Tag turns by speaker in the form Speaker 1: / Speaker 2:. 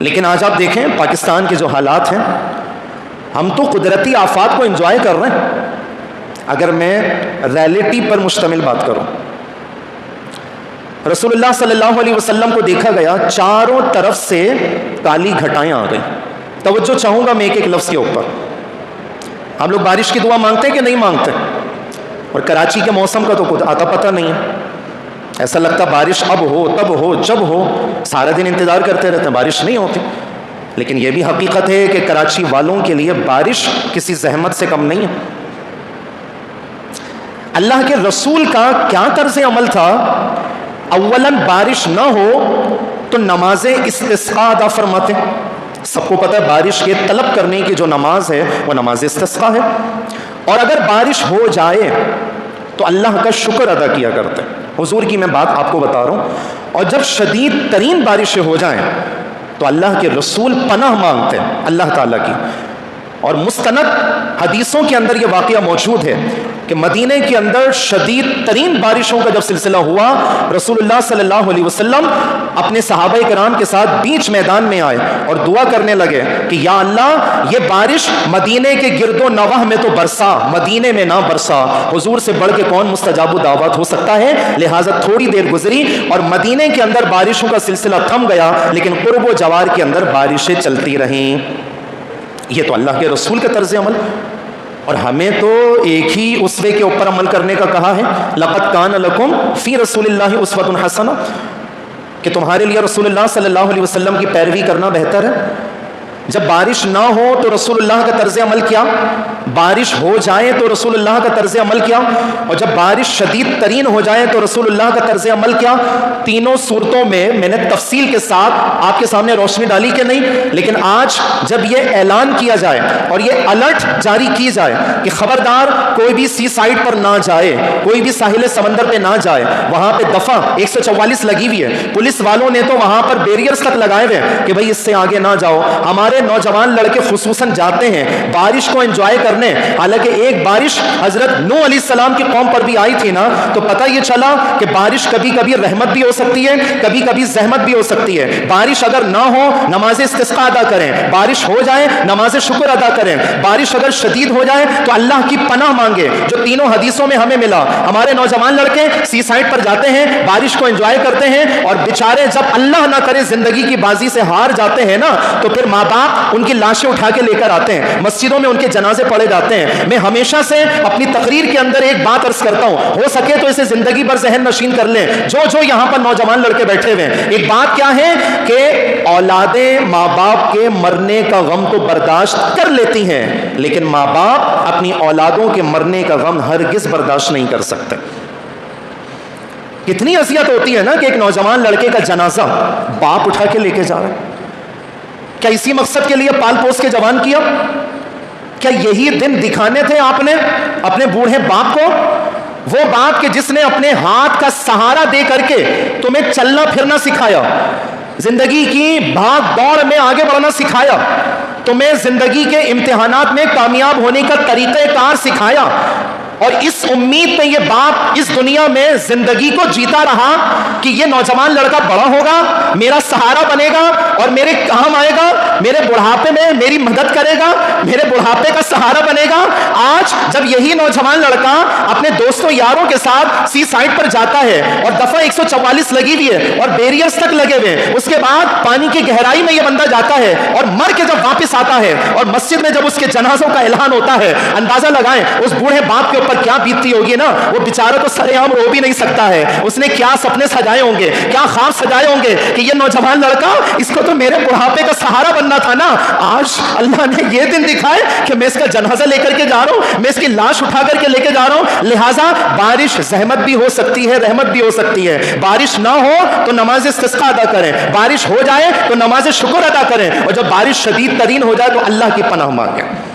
Speaker 1: لیکن آج آپ دیکھیں پاکستان کے جو حالات ہیں، ہم تو قدرتی آفات کو انجوائے کر رہے ہیں۔ اگر میں ریئلٹی پر مشتمل بات کروں، رسول اللہ صلی اللہ علیہ وسلم کو دیکھا گیا چاروں طرف سے کالی گھٹائیں آ گئی۔ توجہ چاہوں گا میں ایک ایک لفظ کے اوپر۔ ہم لوگ بارش کی دعا مانگتے ہیں کہ نہیں مانگتے؟ اور کراچی کے موسم کا تو کچھ آتا پتہ نہیں ہے، ایسا لگتا بارش اب ہو تب ہو جب ہو، سارا دن انتظار کرتے رہتے ہیں، بارش نہیں ہوتی۔ لیکن یہ بھی حقیقت ہے کہ کراچی والوں کے لیے بارش کسی زحمت سے کم نہیں ہے۔ اللہ کے رسول کا کیا طرز عمل تھا؟ اولاً بارش نہ ہو تو نماز استسقاء ادا فرماتے۔ سب کو پتہ ہے بارش کے طلب کرنے کی جو نماز ہے وہ نماز استسقاء ہے، اور اگر بارش ہو جائے تو اللہ کا شکر ادا کیا کرتے۔ حضور کی میں بات آپ کو بتا رہا ہوں، اور جب شدید ترین بارشیں ہو جائیں تو اللہ کے رسول پناہ مانگتے ہیں اللہ تعالیٰ کی۔ اور مستند حدیثوں کے اندر یہ واقعہ موجود ہے کہ مدینے کے اندر شدید ترین بارشوں کا جب سلسلہ ہوا، رسول اللہ صلی اللہ علیہ وسلم اپنے صحابہ کرام کے ساتھ بیچ میدان میں آئے اور دعا کرنے لگے کہ یا اللہ یہ بارش مدینے کے گرد و نواح میں تو برسا، مدینے میں نہ برسا۔ حضور سے بڑھ کے کون مستجاب الدعوات ہو سکتا ہے؟ لہٰذا تھوڑی دیر گزری اور مدینے کے اندر بارشوں کا سلسلہ تھم گیا، لیکن قرب و جوار کے اندر بارشیں چلتی رہیں۔ یہ تو اللہ کے رسول کا طرز عمل، اور ہمیں تو ایک ہی اسوے کے اوپر عمل کرنے کا کہا ہے، لقد کان لکم فی رسول اللہ اسوۃ حسنہ، کہ تمہارے لیے رسول اللہ صلی اللہ علیہ وسلم کی پیروی کرنا بہتر ہے۔ جب بارش نہ ہو تو رسول اللہ کا طرز عمل کیا، بارش ہو جائے تو رسول اللہ کا طرز عمل کیا، اور جب بارش شدید ترین ہو جائے تو رسول اللہ کا طرز عمل کیا۔ تینوں صورتوں میں نے تفصیل کے ساتھ آپ کے سامنے روشنی ڈالی کہ نہیں، لیکن آج جب یہ اعلان کیا جائے اور یہ الرٹ جاری کی جائے کہ خبردار کوئی بھی سی سائٹ پر نہ جائے، کوئی بھی ساحل سمندر پہ نہ جائے، وہاں پہ دفعہ 144 لگی ہوئی ہے، پولیس والوں نے تو وہاں پر بیریئرز تک لگائے ہوئے کہ بھائی اس سے آگے نہ جاؤ۔ ہمارے نوجوان لڑکے خصوصاً جاتے ہیں بارش کو انجوائے کرنے، حالانکہ ایک بارش حضرت نوح علیہ السلام کی قوم پر بھی آئی تھی نا، تو پتہ یہ چلا کہ بارش کبھی کبھی رحمت بھی ہو سکتی ہے، کبھی کبھی زحمت بھی ہو سکتی ہے۔ بارش اگر نہ ہو نماز استسقاء ادا کریں، بارش ہو جائے نماز شکر ادا کریں، بارش اگر شدید ہو جائے تو اللہ کی پناہ مانگے، جو تینوں حدیثوں میں ہمیں ملا۔ ہمارے نوجوان لڑکے سی سائٹ پر جاتے ہیں، بارش کو انجوائے کرتے ہیں، اور بیچارے جب اللہ نہ کرے زندگی کی بازی سے ہار جاتے ہیں نا، تو پھر ماں باپ ان کی لاشیں اٹھا کے لے کر آتے ہیں، مسجدوں میں ان کے جنازے پڑے جاتے ہیں۔ میں ہمیشہ سے اپنی تقریر کے اندر ایک بات عرض کرتا ہوں، ہو سکے تو اسے زندگی بھر ذہن نشین کر لیں جو یہاں پر نوجوان لڑکے بیٹھے ہوئے ہیں۔ ایک بات کیا ہے کہ اولادیں ماں باپ کے مرنے کا غم تو برداشت کر لیتی ہیں، لیکن ماں باپ اپنی اولادوں کے مرنے کا غم ہرگز برداشت نہیں کر سکتے۔ کتنی اذیت ہوتی ہے نا کہ ایک نوجوان لڑکے کا جنازہ باپ اٹھا کے لے کے جا رہا ہے۔ کیا اسی مقصد کے لیے پال پوس کے جوان کیا؟ کیا یہی دن دکھانے تھے آپ نے اپنے بوڑھے باپ کو؟ وہ باپ کہ جس نے اپنے ہاتھ کا سہارا دے کر کے تمہیں چلنا پھرنا سکھایا، زندگی کی بھاگ دوڑ میں آگے بڑھنا سکھایا، تمہیں زندگی کے امتحانات میں کامیاب ہونے کا طریقہ کار سکھایا، اور اس امید پہ یہ باپ اس دنیا میں زندگی کو جیتا رہا کہ یہ نوجوان لڑکا بڑا ہوگا، میرا سہارا بنے گا اور میرے کام آئے گا، میرے بڑھاپے میں میری مدد کرے گا، میرے بڑھاپے کا سہارا بنے گا۔ آج جب یہی نوجوان لڑکا اپنے دوستوں یاروں کے ساتھ سی سائٹ پر جاتا ہے اور دفعہ 144 لگی ہوئی ہے اور بیریئرز تک لگے ہوئے، اس کے بعد پانی کی گہرائی میں یہ بندہ جاتا ہے اور مر کے جب واپس آتا ہے اور مسجد میں جب اس کے جنازوں کا اعلان ہوتا ہے، اندازہ لگائیں اس بوڑھے باپ کے اوپر کیا بیتتی ہوگی نا۔ وہ بیچارہ تو سرے عام رو بھی نہیں سکتا ہے، اس نے کیا سپنے سجائے ہوں گے، کیا خواب سجائے ہوں گے کہ یہ نوجوان لڑکا اس کو تو میرے بڑھاپے کا سہارا بننا تھا نا۔ آج اللہ نے یہ دن دکھائے کہ میں اس کا جنازہ لے کر کے جا رہا ہوں، میں اس کی لاش اٹھا کر کے لے کے جا رہا ہوں۔ لہٰذا بارش زحمت بھی ہو سکتی ہے، رحمت بھی ہو سکتی ہے۔ بارش نہ ہو تو نماز استسقاء ادا کریں، بارش ہو جائے تو نماز شکر ادا کریں، اور جب بارش شدید ترین ہو جائے تو اللہ کی پناہ مانگیں۔